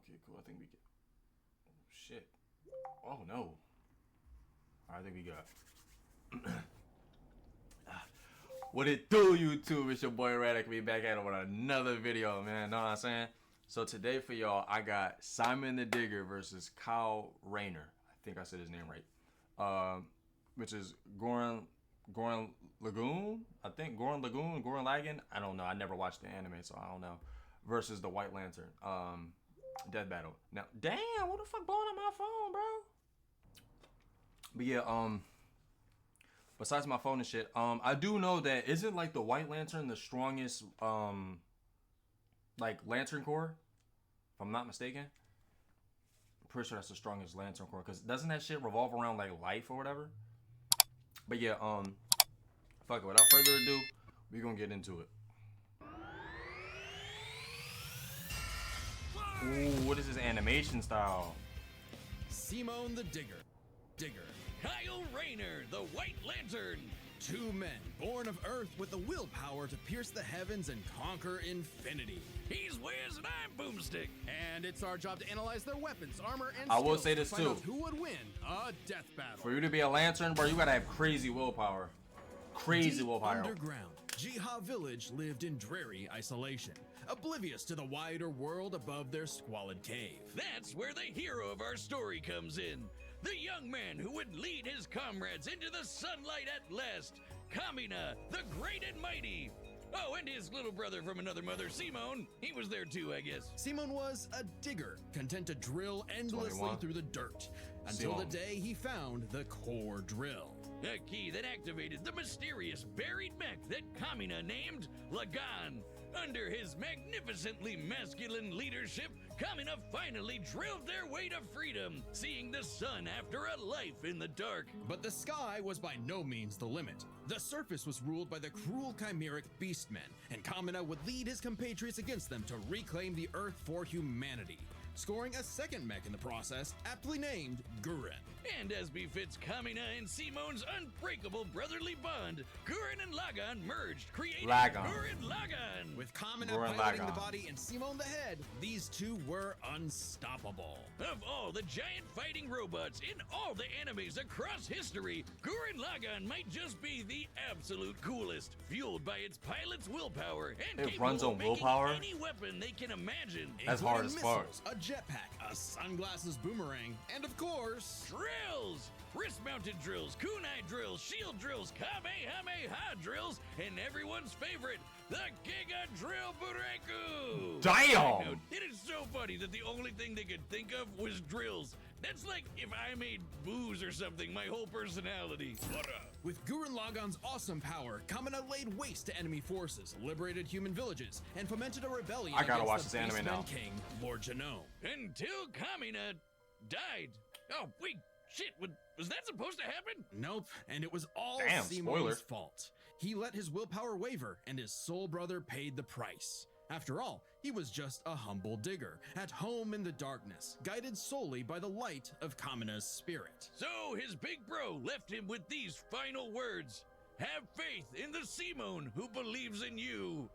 Okay, cool. I think we get. Oh, shit. Oh no. I think we got. What it do, YouTube? It's your boy Radic. We back at it with another video, man. Know what I'm saying? So today for y'all, I got Simon the Digger versus Kyle Rayner. I think I said his name right. Which is Goran Lagoon. I think Goran Lagoon, Goran Lagan. I don't know. I never watched the anime, so I don't know. Versus the White Lantern. Deathbattle. Now, damn, what the fuck blowing up my phone, bro? But yeah, besides my phone and shit, I do know that isn't like the White Lantern the strongest like Lantern Corps, if I'm not mistaken. I'm pretty sure that's the strongest Lantern Corps, because doesn't that shit revolve around like life or whatever? But yeah, fuck it, without further ado, we're gonna get into it. Ooh, what is this animation style? Simon the Digger. Kyle Rayner, the White Lantern. Two men born of Earth with the willpower to pierce the heavens and conquer infinity. He's Wiz and I'm Boomstick. And it's our job to analyze their weapons, armor, and I will skills say this to find too. out who would win a death battle. For you to be a Lantern, bro, you gotta have crazy willpower. Crazy Deep willpower. underground, Jiha Village lived in dreary isolation, oblivious to the wider world above their squalid cave. That's where the hero of our story comes in. The young man who would lead his comrades into the sunlight at last. Kamina, the great and mighty. Oh, and his little brother from another mother, Simon. He was there too, I guess. Simon was a digger, content to drill endlessly 21. through the dirt, until the day he found the core drill. A key that activated the mysterious buried mech that Kamina named Lagan. Under his magnificently masculine leadership, Kamina finally drilled their way to freedom, seeing the sun after a life in the dark. But the sky was by no means the limit. The surface was ruled by the cruel chimeric beastmen, and Kamina would lead his compatriots against them to reclaim the Earth for humanity, scoring a second mech in the process, aptly named Gurren. And as befits Kamina and Simon's unbreakable brotherly bond, Gurren and Lagan merged, creating Lagan. Gurren Lagan. With Kamina Gurren piloting the Lagann. body and Simon the head, these two were unstoppable. Of all the giant fighting robots in all the animes across history, Gurren Lagann might just be the absolute coolest, fueled by its pilot's willpower and It capable runs of on making willpower? any weapon they can imagine. That's hard including as fuck. missiles, a jetpack, a sunglasses boomerang, and of course, Drills! Wrist-mounted drills, kunai drills, shield drills, kamehameha drills, and everyone's favorite, the Giga Drill Bureku! I know, Damn! it is so funny that the only thing they could think of was drills. That's like if I made booze or something, my whole personality. What up? with Gurren Lagann's awesome power, Kamina laid waste to enemy forces, liberated human villages, and fomented a rebellion I gotta against watch the this anime Beastmen now. King, Lord Genome. Until Kamina died. Oh, wait, shit, was that supposed to happen? Nope, and it was all Damn, Simon's spoiler. fault. He let his willpower waver, and his soul brother paid the price. After all, he was just a humble digger, at home in the darkness, guided solely by the light of Kamina's spirit. So his big bro left him with these final words. Have faith in the Simon who believes in you.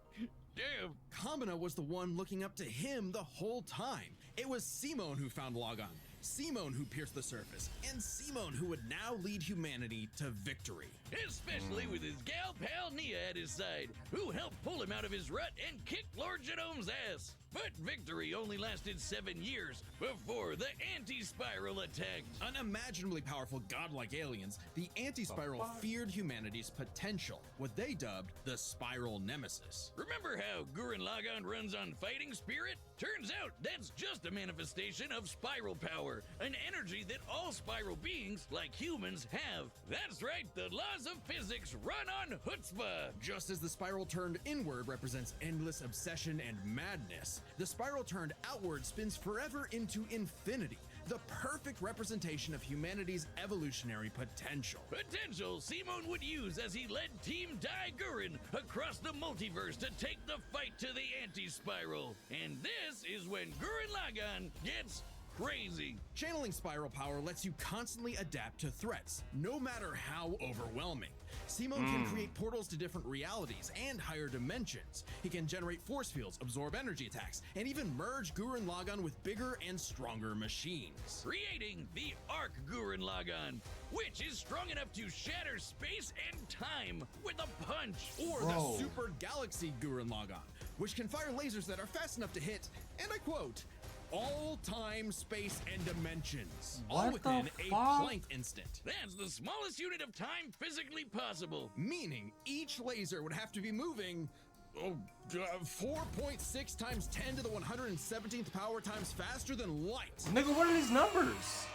Damn. Kamina was the one looking up to him the whole time. It was Simon who found Lagan, Simon who pierced the surface, and Simon who would now lead humanity to victory. Especially with his gal pal Nia at his side, who helped pull him out of his rut and kick Lord Genome's ass. But victory only lasted 7 years before the anti-spiral attacked. Unimaginably powerful godlike aliens, the anti-spiral feared humanity's potential, what they dubbed the spiral nemesis. Remember how Gurren Lagann runs on fighting spirit? Turns out that's just a manifestation of spiral power, an energy that all spiral beings, like humans, have. That's right, the laws of physics run on chutzpah. Just as the spiral turned inward represents endless obsession and madness, the spiral turned outward spins forever into infinity, the perfect representation of humanity's evolutionary potential. Potential Simon would use as he led Team Dai Gurren across the multiverse to take the fight to the anti-spiral. And this is when Gurren Lagann gets crazy. Channeling spiral power lets you constantly adapt to threats, no matter how overwhelming. Simone can create portals to different realities and higher dimensions. He can generate force fields, absorb energy attacks, and even merge Gurren Lagann with bigger and stronger machines. Creating the Arc Gurren Lagann, which is strong enough to shatter space and time with a punch. Or Bro. the Super Galaxy Gurren Lagann, which can fire lasers that are fast enough to hit, and I quote, all time, space, and dimensions, all What within the a fuck? Planck instant. That's the smallest unit of time physically possible. Meaning each laser would have to be moving 4.6 times 10 to the 117th power times faster than light. Nigga, what are these numbers?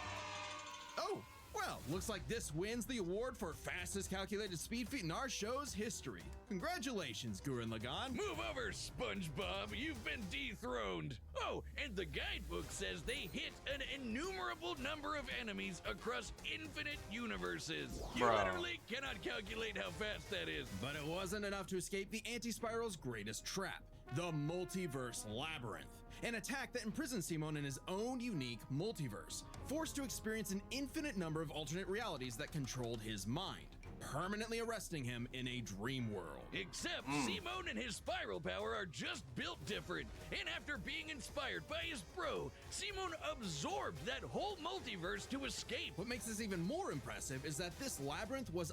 Oh, well, looks like this wins the award for fastest calculated speed feat in our show's history. Congratulations, Gurren Lagann. Move over, SpongeBob. You've been dethroned. Oh, and the guidebook says they hit an innumerable number of enemies across infinite universes. You Bro. literally cannot calculate how fast that is. But it wasn't enough to escape the Anti-Spiral's greatest trap, the Multiverse Labyrinth. An attack that imprisons Simon in his own unique multiverse, forced to experience an infinite number of alternate realities that controlled his mind, permanently arresting him in a dream world. Except Simone and his spiral power are just built different. And after being inspired by his bro, Simone absorbed that whole multiverse to escape. What makes this even more impressive is that this labyrinth was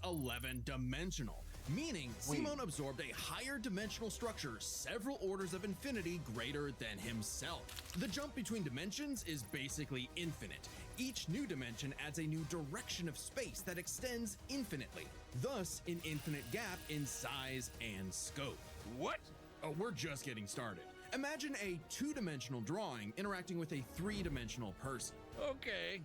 11-dimensional, meaning Simone absorbed a higher dimensional structure several orders of infinity greater than himself. The jump between dimensions is basically infinite. Each new dimension adds a new direction of space that extends infinitely, thus an infinite gap in size and scope. What? Oh, we're just getting started. Imagine a two-dimensional drawing interacting with a three-dimensional person. Okay.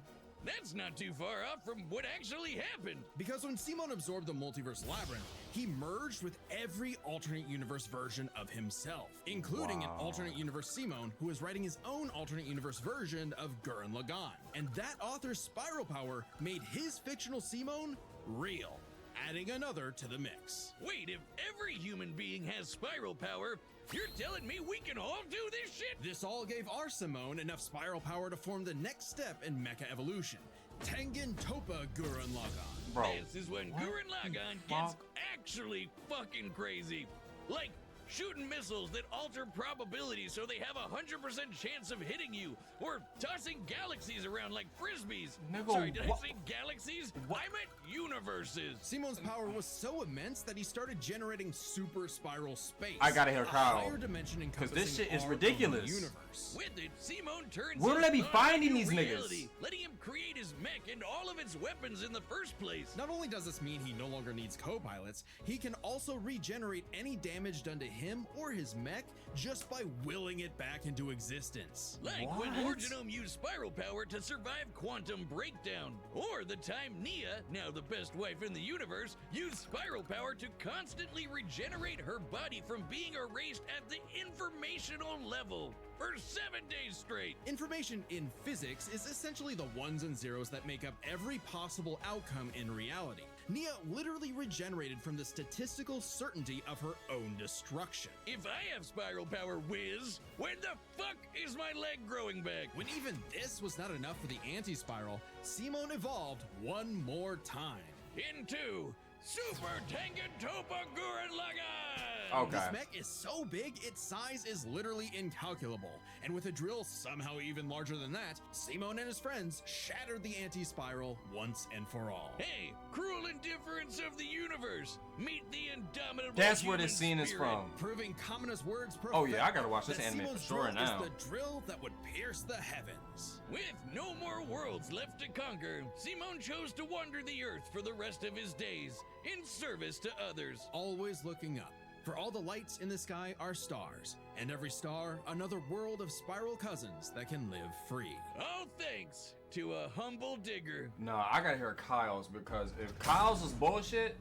That's not too far off from what actually happened. Because when Simon absorbed the multiverse labyrinth, he merged with every alternate universe version of himself, including an alternate universe Simon who is writing his own alternate universe version of Gurren Lagann. And that author's spiral power made his fictional Simon real, adding another to the mix. Wait, if every human being has spiral power, you're telling me we can all do this shit? This all gave our Simone enough spiral power to form the next step in mecha evolution, Tengen Toppa Gurren Lagann. Bro. This is when what Gurren the Lagann gets fuck? actually fucking crazy. Like shooting missiles that alter probability so they have a 100% chance of hitting you, or tossing galaxies around like frisbees. Nigga, Sorry, did what- I say galaxies? what- I meant universes. Simon's power was so immense that he started generating super spiral space. I gotta hear a Kyle, higher dimension 'cause encompassing this shit is our own ridiculous. universe. With it, Simone turns Where do his they be thoughts finding into these niggas? reality, letting him create his mech and all of its weapons in the first place. Not only does this mean he no longer needs co-pilots, he can also regenerate any damage done to him or his mech just by willing it back into existence. Like when What? Lord Genome used spiral power to survive quantum breakdown. Or the time Nia, now the best wife in the universe, used spiral power to constantly regenerate her body from being erased at the informational level for 7 days straight. Information in physics is essentially the ones and zeros that make up every possible outcome in reality. Nia literally regenerated from the statistical certainty of her own destruction. If I have spiral power, whiz, when the fuck is my leg growing back? When even this was not enough for the anti-spiral, Simone evolved one more time. Into Super Tengen Toppa Gurren Lagann! Okay. This mech is so big, its size is literally incalculable. And with a drill somehow even larger than that, Simone and his friends shattered the anti-spiral once and for all. Hey, cruel indifference of the universe! Meet the indomitable That's where human this scene is spirit. from. Proving Kamina's words perfect. Oh yeah, I gotta watch this that anime for Simon's sure drill now. is the drill that would pierce the heavens. With no more worlds left to conquer, Simone chose to wander the earth for the rest of his days, in service to others. Always looking up. For all the lights in the sky are stars, and every star another world of spiral cousins that can live free. All thanks to a humble digger. No, I gotta hear Kyle's, because if Kyle's is bullshit,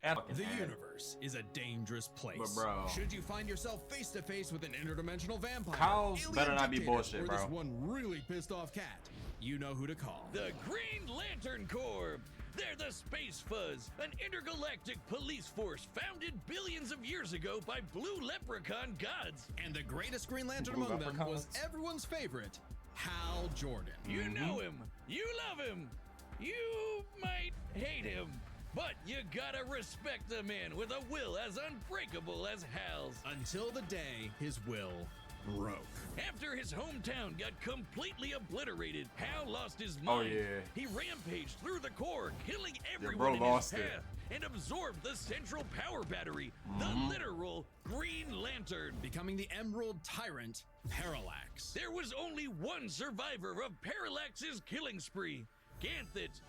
fucking The ad. universe is a dangerous place. But bro. Should you find yourself face to face with an interdimensional vampire, Kyle's alien better not be dictator, bullshit, or bro. this one really pissed off cat, you know who to call. The Green Lantern Corps. They're the Space Fuzz, an intergalactic police force founded billions of years ago by blue leprechaun gods. And the greatest Green Lantern Blue among them was leprechauns. everyone's favorite, Hal Jordan. You know him, you love him, you might hate him, but you gotta respect a man with a will as unbreakable as Hal's. Until the day his will broke. After his hometown got completely obliterated, Hal lost his mind. Oh, yeah. He rampaged through the core, killing bro everyone in lost his it. path, and absorbed the central power battery, the literal Green Lantern. Becoming the Emerald Tyrant, Parallax. There was only one survivor of Parallax's killing spree, Ganthet.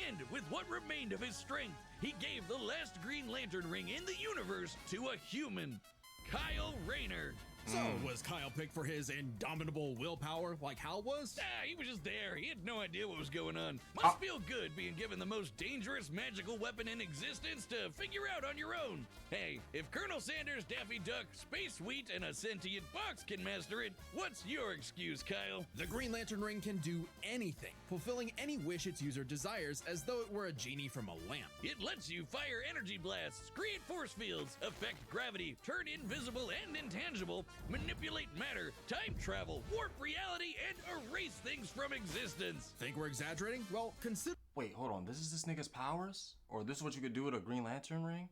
And with what remained of his strength, he gave the last Green Lantern ring in the universe to a human, Kyle Rayner. So, was Kyle picked for his indomitable willpower like Hal was? He was just there. He had no idea what was going on. Must feel good being given the most dangerous magical weapon in existence to figure out on your own. Hey, if Colonel Sanders, Daffy Duck, Space Wheat, and a sentient box can master it, what's your excuse, Kyle? The Green Lantern ring can do anything, fulfilling any wish its user desires as though it were a genie from a lamp. It lets you fire energy blasts, create force fields, affect gravity, turn invisible and intangible, manipulate matter, time travel, warp reality, and erase things from existence. Think we're exaggerating? Well, consider. Wait, hold on. This is this nigga's powers? Or this is what you could do with a Green Lantern ring?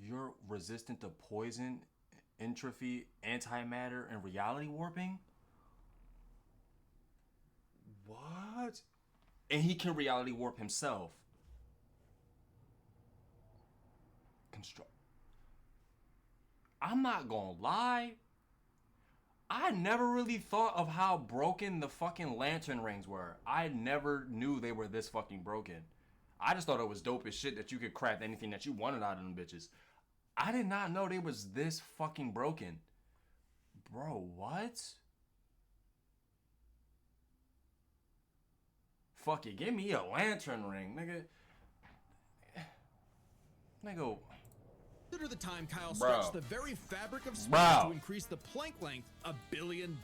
You're resistant to poison, entropy, antimatter, and reality warping? What? And he can reality warp himself. I'm not gonna lie. I never really thought of how broken the fucking lantern rings were. I never knew they were this fucking broken. I just thought it was dope as shit that you could craft anything that you wanted out of them bitches. I did not know they was this fucking broken. Bro, what? Fuck it, give me a lantern ring, nigga. Nigga. Consider the time Kyle Bro. stretched the very fabric of space Bro. to increase the Planck length a billion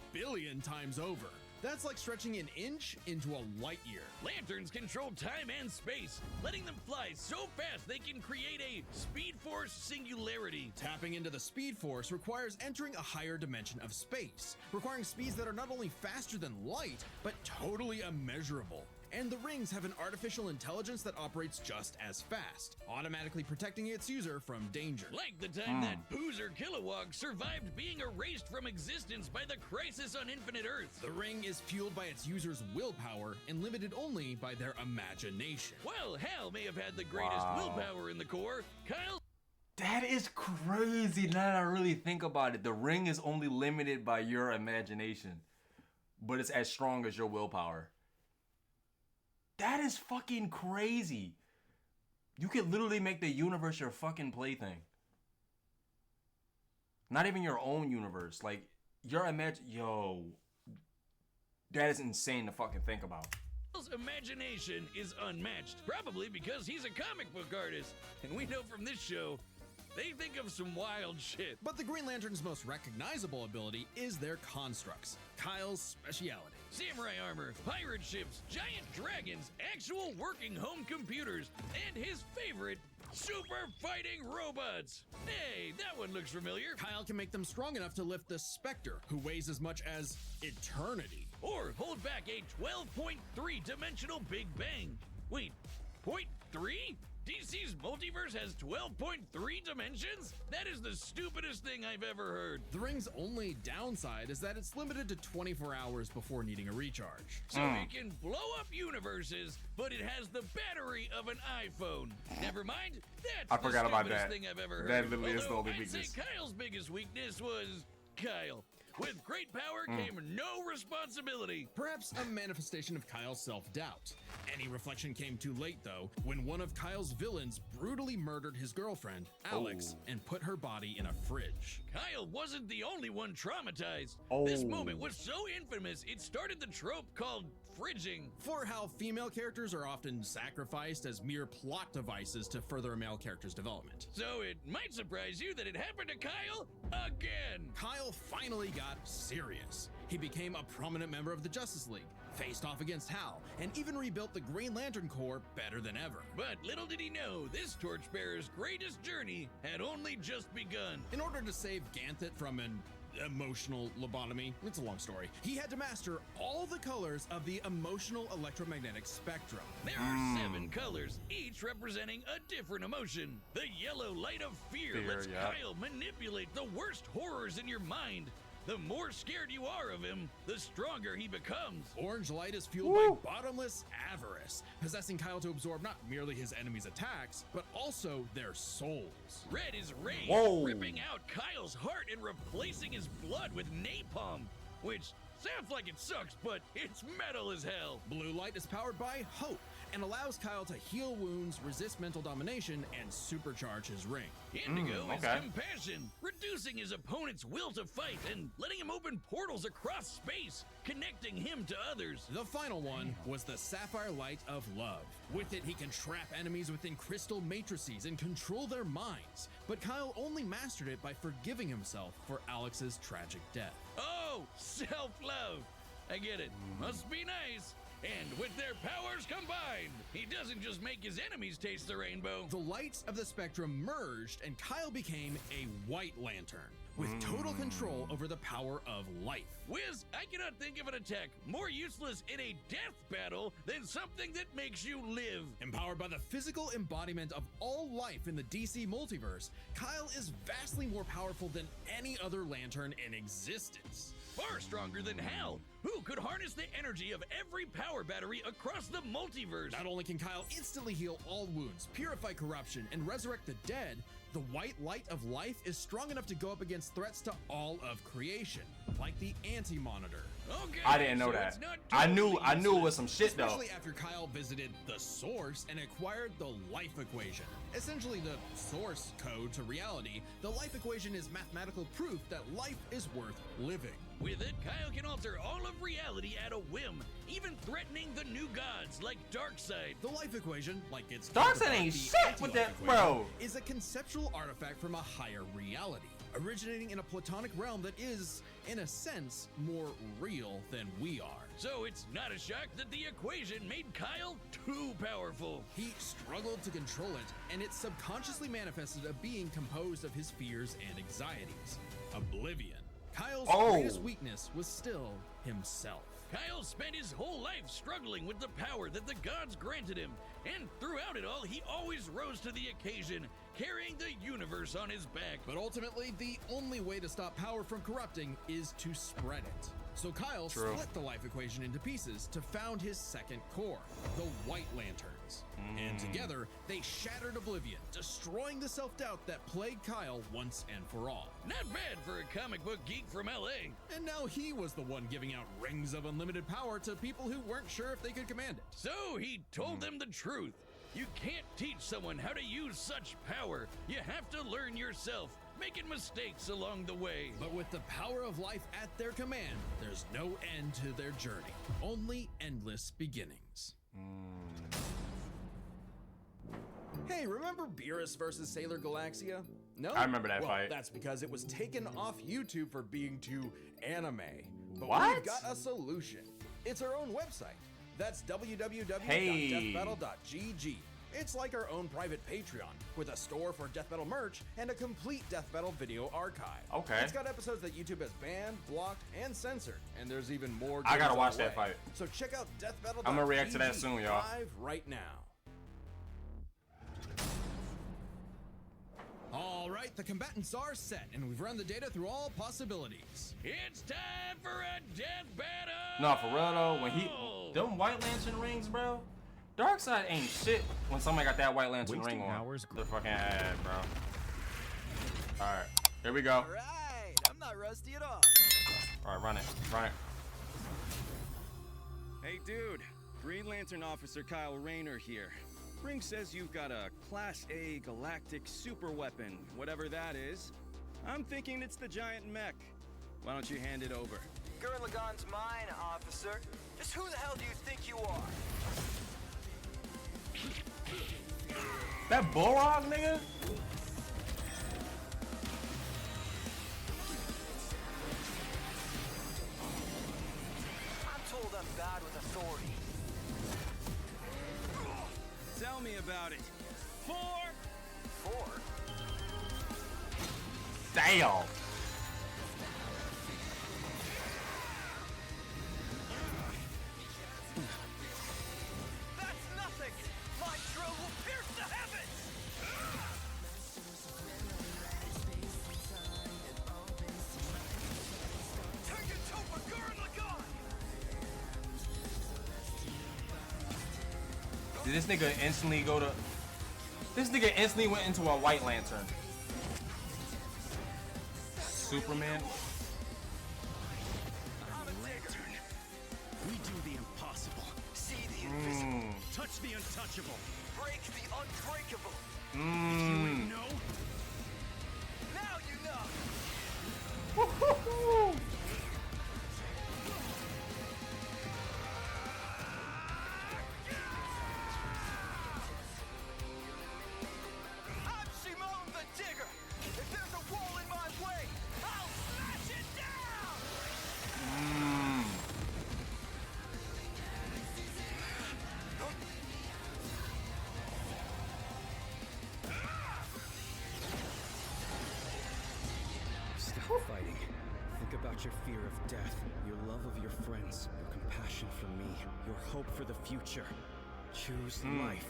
times over. That's like stretching an inch into a light year. Lanterns control time and space, letting them fly so fast they can create a Speed Force singularity. Tapping into the Speed Force requires entering a higher dimension of space, requiring speeds that are not only faster than light, but totally immeasurable. And the rings have an artificial intelligence that operates just as fast, automatically protecting its user from danger. Like the time that Boozer Kilowog survived being erased from existence by the crisis on Infinite Earth. The ring is fueled by its user's willpower and limited only by their imagination. While Hal may have had the greatest willpower in the Corps, Kyle... That is crazy now that I really think about it. The ring is only limited by your imagination, but it's as strong as your willpower. That is fucking crazy. You could literally make the universe your fucking plaything. Not even your own universe. Like, your Yo. That is insane to fucking think about. Kyle's imagination is unmatched, probably because he's a comic book artist. And we know from this show, they think of some wild shit. But the Green Lantern's most recognizable ability is their constructs, Kyle's speciality. Samurai armor, pirate ships, giant dragons, actual working home computers, and his favorite, super fighting robots. Hey, that one looks familiar. Kyle can make them strong enough to lift the Spectre, who weighs as much as eternity. Or hold back a 12.3 dimensional Big Bang. Wait, 0.3? DC's multiverse has 12.3 dimensions? That is the stupidest thing I've ever heard. The ring's only downside is that it's limited to 24 hours before needing a recharge. So it can blow up universes, but it has the battery of an iPhone. Never mind, that's I forgot the about stupidest that. thing I've ever heard. That literally is the Although only I'd weakness. say Kyle's biggest weakness was Kyle. With great power came no responsibility. Perhaps a manifestation of Kyle's self-doubt. Any reflection came too late, though, when one of Kyle's villains brutally murdered his girlfriend, Alex, and put her body in a fridge. Kyle wasn't the only one traumatized. This moment was so infamous, it started the trope called fridging. For how female characters are often sacrificed as mere plot devices to further a male character's development. So it might surprise you that it happened to Kyle again. Kyle finally got serious. He became a prominent member of the Justice League, faced off against Hal, and even rebuilt the Green Lantern Corps better than ever. But little did he know, this torchbearer's greatest journey had only just begun. In order to save Ganthet from an emotional lobotomy. It's a long story. He had to master all the colors of the emotional electromagnetic spectrum. There are 7 colors, each representing a different emotion. The yellow light of fear lets Kyle manipulate the worst horrors in your mind. The more scared you are of him, the stronger he becomes. Orange light is fueled by bottomless avarice, possessing Kyle to absorb not merely his enemies' attacks, but also their souls. Red is rage, ripping out Kyle's heart and replacing his blood with napalm, which sounds like it sucks, but it's metal as hell. Blue light is powered by hope and allows Kyle to heal wounds, resist mental domination, and supercharge his ring. Indigo is compassion, reducing his opponent's will to fight and letting him open portals across space, connecting him to others. The final one was the sapphire light of love. With it, he can trap enemies within crystal matrices and control their minds. But Kyle only mastered it by forgiving himself for Alex's tragic death. Oh, self-love. I get it. Must be nice. And with their powers combined, he doesn't just make his enemies taste the rainbow. The lights of the spectrum merged and Kyle became a White Lantern with total control over the power of life. Wiz, I cannot think of an attack more useless in a death battle than something that makes you live. Empowered by the physical embodiment of all life in the DC multiverse, Kyle is vastly more powerful than any other Lantern in existence. Far stronger than Hal, who could harness the energy of every power battery across the multiverse. Not only can Kyle instantly heal all wounds, purify corruption, and resurrect the dead, the white light of life is strong enough to go up against threats to all of creation, like the Anti-Monitor. Okay, I didn't know that. I knew it was some shit though. Especially after Kyle visited the Source and acquired the life equation. Essentially the source code to reality, the life equation is mathematical proof that life is worth living. With it, Kyle can alter all of reality at a whim, even threatening the new gods like Darkseid. The life equation, like its Darkseid ain't shit with that, bro. Is a conceptual artifact from a higher reality, originating in a platonic realm that is, in a sense, more real than we are. So it's not a shock that the equation made Kyle too powerful. He struggled to control it, and it subconsciously manifested a being composed of his fears and anxieties. Oblivion. Kyle's greatest weakness was still himself. Kyle spent his whole life struggling with the power that the gods granted him, and throughout it all, he always rose to the occasion, carrying the universe on his back. But ultimately, the only way to stop power from corrupting is to spread it. So Kyle split the life equation into pieces to found his second core, the White Lanterns. And together, they shattered Oblivion, destroying the self-doubt that plagued Kyle once and for all. Not bad for a comic book geek from LA. And now he was the one giving out rings of unlimited power to people who weren't sure if they could command it. So he told them the truth. You can't teach someone how to use such power. You have to learn yourself, making mistakes along the way. But with the power of life at their command, there's no end to their journey, only endless beginnings. Hey, remember Beerus versus Sailor Galaxia? No? I remember that fight. That's because it was taken off YouTube for being too anime. But What? we've got a solution. It's our own website. That's www.deathbattle.gg. It's like our own private Patreon, with a store for Death Battle merch and a complete Death Battle video archive. Okay. It's got episodes that YouTube has banned, blocked, and censored, and there's even more. I gotta games watch on the that way. fight. So check out deathbattle.gg. I'm gonna react to that soon, y'all. Live right now. All right, the combatants are set, and we've run the data through all possibilities. It's time for a death battle! No, for real though, when them White Lantern rings, bro. Darkseid ain't shit when somebody got that White Lantern ring on. The fucking ad, bro. All right, here we go. All right, I'm not rusty at all. All right, run it, run it. Hey dude, Green Lantern Officer Kyle Rayner here. Ring says you've got a Class A galactic super weapon, whatever that is. I'm thinking it's the giant mech. Why don't you hand it over? Gurren Lagann's mine, officer. Just who the hell do you think you are? That Borog, nigga? I'm told I'm bad with authority. Tell me about it. Four? Damn. Did this nigga instantly go to... This nigga instantly went into a White Lantern. Superman? I'm a lantern. We do the impossible. See the invisible. Touch the untouchable. Break the unbreakable. You ain't know? Now you know. Woo-hoo-hoo. I'm Simone the Digger. If there's a wall in my way, I'll smash it down. Stop fighting. Think about your fear of death, your love of your friends, your compassion for me, your hope for the future. Choose life.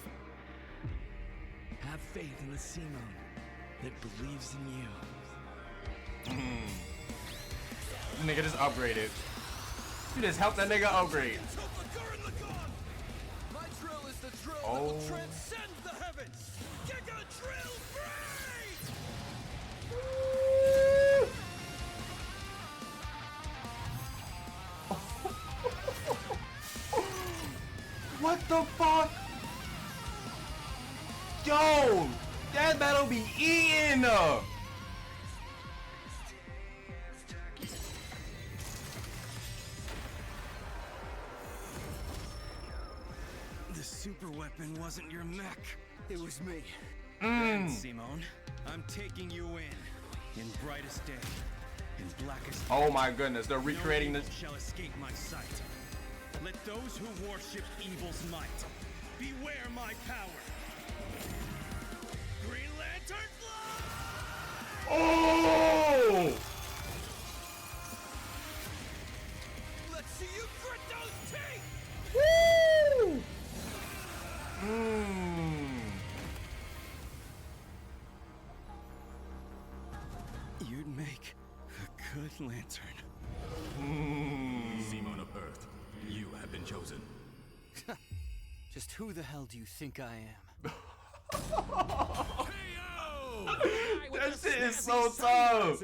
Have faith in the Simone that believes in you. Nigga just upgraded. You just helped that nigga upgrade. My drill is the drill that Oh. will transcend the heavens. Giga drill free! What the fuck? Yo, Deathbattle be eating. The super weapon wasn't your mech. It was me. Then, Simone, I'm taking you in brightest day, in blackest Oh my goodness, they're recreating no this. evil shall escape my sight. Let those who worship evil's might beware my power. Green Lantern fly! Oh! Let's see you grit those teeth! Woo! You'd make a good lantern. Simone of Earth, you have been chosen. Just who the hell do you think I am? That shit is so tough.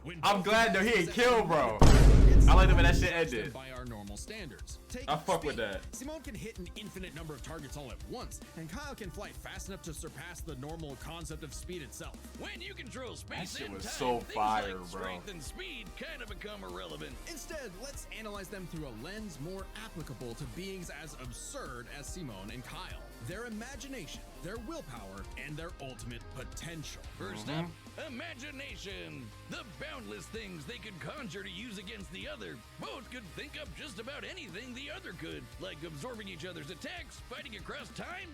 When I'm both glad though he devices ain't killed, bro. it's I like the way that shit exhausted ended. by our normal standards. Take I fuck with speed. that. Simone can hit an infinite number of targets all at once, and Kyle can fly fast enough to surpass the normal concept of speed itself. When you control space shit and was time, so things fire, like bro. strength and speed kind of become irrelevant. Instead, let's analyze them through a lens more applicable to beings as absurd as Simone and Kyle. Their imagination, their willpower, and their ultimate potential. First up, imagination. The boundless things they could conjure to use against the other. Both could think up just about anything the other could, like absorbing each other's attacks, fighting across time,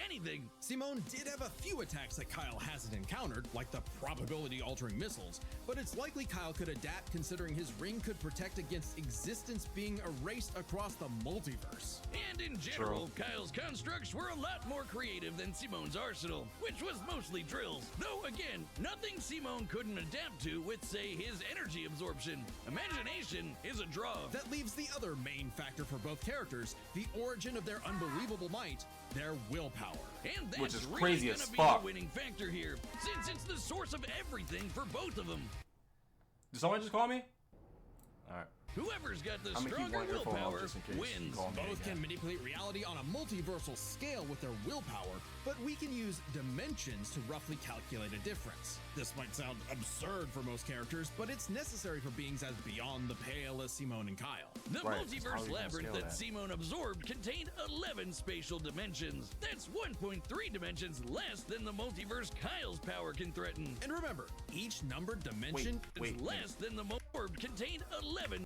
anything. Simone did have a few attacks that Kyle hasn't encountered, like the probability-altering missiles, but it's likely Kyle could adapt considering his ring could protect against existence being erased across the multiverse. And in general, Kyle's constructs were a lot more creative than Simone's arsenal, which was mostly drills. Though again, nothing Simone couldn't adapt to with, say, his energy absorption. Imagination is a draw. That leaves the other main factor for both characters, the origin of their unbelievable might, their willpower. And that's Which is really crazy gonna as be fuck. the winning factor here, since it's the source of everything for both of them. Did someone just call me? Alright. Whoever's got the I'm gonna keep stronger one earphone off willpower just in case you wins. call me Both again. can manipulate reality on a multiversal scale with their willpower, but we can use dimensions to roughly calculate a difference. This might sound absurd for most characters, but it's necessary for beings as beyond the pale as Simone and Kyle. The Right, how are multiverse you gonna labyrinth scale that that? Simone absorbed contained 11 spatial dimensions. That's 1.3 dimensions less than the multiverse Kyle's power can threaten. And remember, each numbered dimension Wait, It's less than the orb contained 11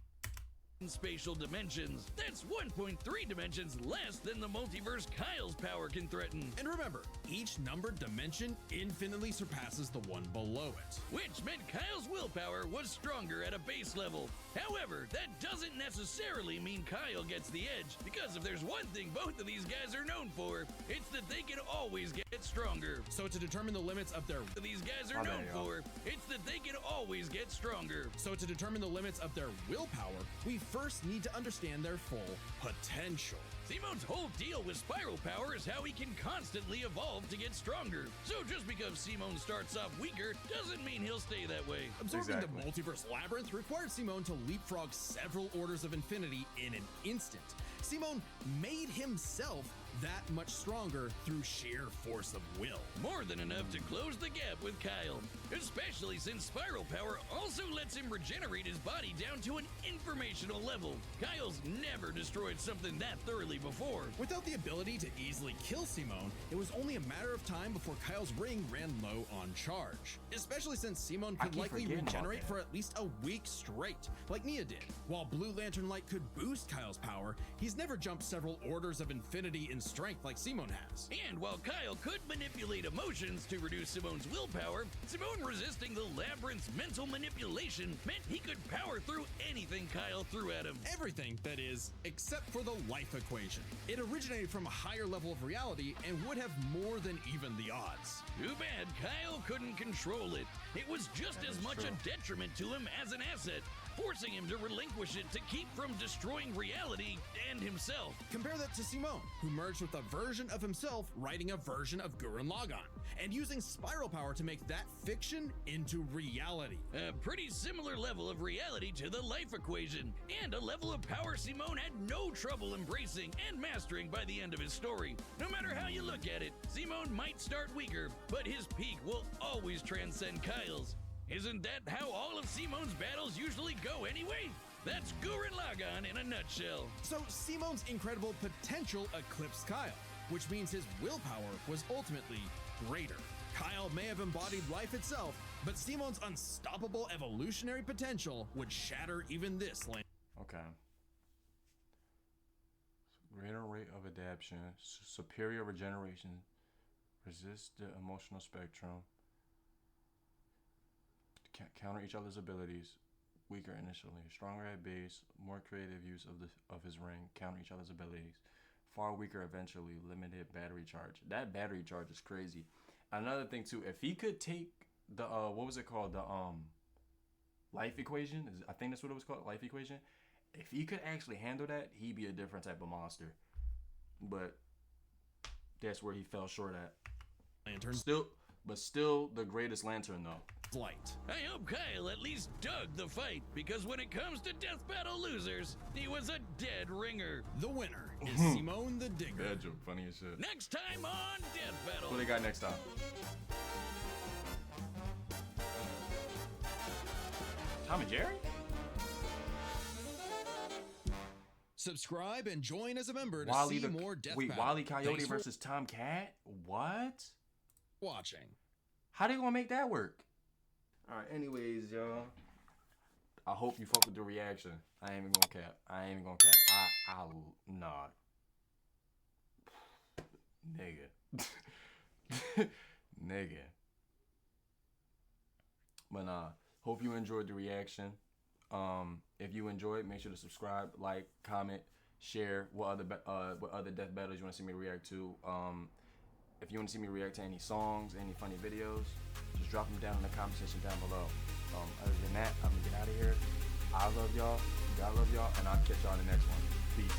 spatial dimensions. That's 1.3 dimensions less than the multiverse Kyle's power can threaten. And remember, each numbered dimension infinitely surpasses the one below it. Which meant Kyle's willpower was stronger at a base level. However, that doesn't necessarily mean Kyle gets the edge, because if there's one thing both of these guys are known for, it's that they can always get stronger. So to determine the limits of their These guys are Oh, there known you go. for, it's that they can always get stronger. So to determine the limits of their willpower, we first need to understand their full potential. Simone's whole deal with Spiral Power is how he can constantly evolve to get stronger. So just because Simone starts off weaker doesn't mean he'll stay that way. Absorbing Exactly. the multiverse labyrinth required Simone to leapfrog several orders of infinity in an instant. Simone made himself that much stronger through sheer force of will. More than enough to close the gap with Kyle, especially since Spiral Power also lets him regenerate his body down to an informational level. Kyle's never destroyed something that thoroughly before. Without the ability to easily kill Simone, it was only a matter of time before Kyle's ring ran low on charge. Especially since Simone I could keep likely forgetting about regenerate that. for at least a week straight, like Nia did. While Blue Lantern Light could boost Kyle's power, he's never jumped several orders of infinity in strength like Simone has. And while Kyle could manipulate emotions to reduce Simone's willpower, Simone resisting the labyrinth's mental manipulation meant he could power through anything Kyle threw at him. Everything, that is, except for the life equation. It originated from a higher level of reality and would have more than even the odds. Too bad Kyle couldn't control it. It was just as much a detriment to him as an asset, forcing him to relinquish it to keep from destroying reality and himself. Compare that to Simone, who merged with a version of himself writing a version of Gurren Lagann, and using Spiral Power to make that fiction into reality. A pretty similar level of reality to the life equation, and a level of power Simone had no trouble embracing and mastering by the end of his story. No matter how you look at it, Simone might start weaker, but his peak will always transcend Kyle's. Isn't that how all of Simone's battles usually go anyway? That's Gurren Lagann in a nutshell. So Simone's incredible potential eclipsed Kyle, which means his willpower was ultimately greater. Kyle may have embodied life itself, but Simone's unstoppable evolutionary potential would shatter even this land. Okay. Greater rate of adaptation, superior regeneration, resist the emotional spectrum, counter each other's abilities, weaker initially, stronger at base, more creative use of his ring, counter each other's abilities, far weaker eventually, limited battery charge. That battery charge is crazy. Another thing too, if he could take the what was it called, the life equation, I think that's what it was called, life equation. If he could actually handle that, he'd be a different type of monster. But that's where he fell short at. Lantern Still the greatest Lantern though. light. I hope Kyle at least dug the fight, because when it comes to Death Battle losers, he was a dead ringer. The winner is Simone the Digger. Bad joke, funny as shit. Next time on Death Battle. What they got next time? Tom and Jerry? Subscribe and join as a member to Wally see more Death Wait, Battle. Wally Coyote Thanks for versus Tom Cat? What? watching. How they gonna make that work? Alright, anyways, y'all. I hope you fuck with the reaction. I ain't even gonna cap. Nah. Nigga. But hope you enjoyed the reaction. If you enjoyed, make sure to subscribe, like, comment, share what other death battles you want to see me react to. If you want to see me react to any songs, any funny videos, just drop them down in the comment section down below. Other than that, I'm gonna get out of here. I love y'all, and I'll catch y'all in the next one. Peace.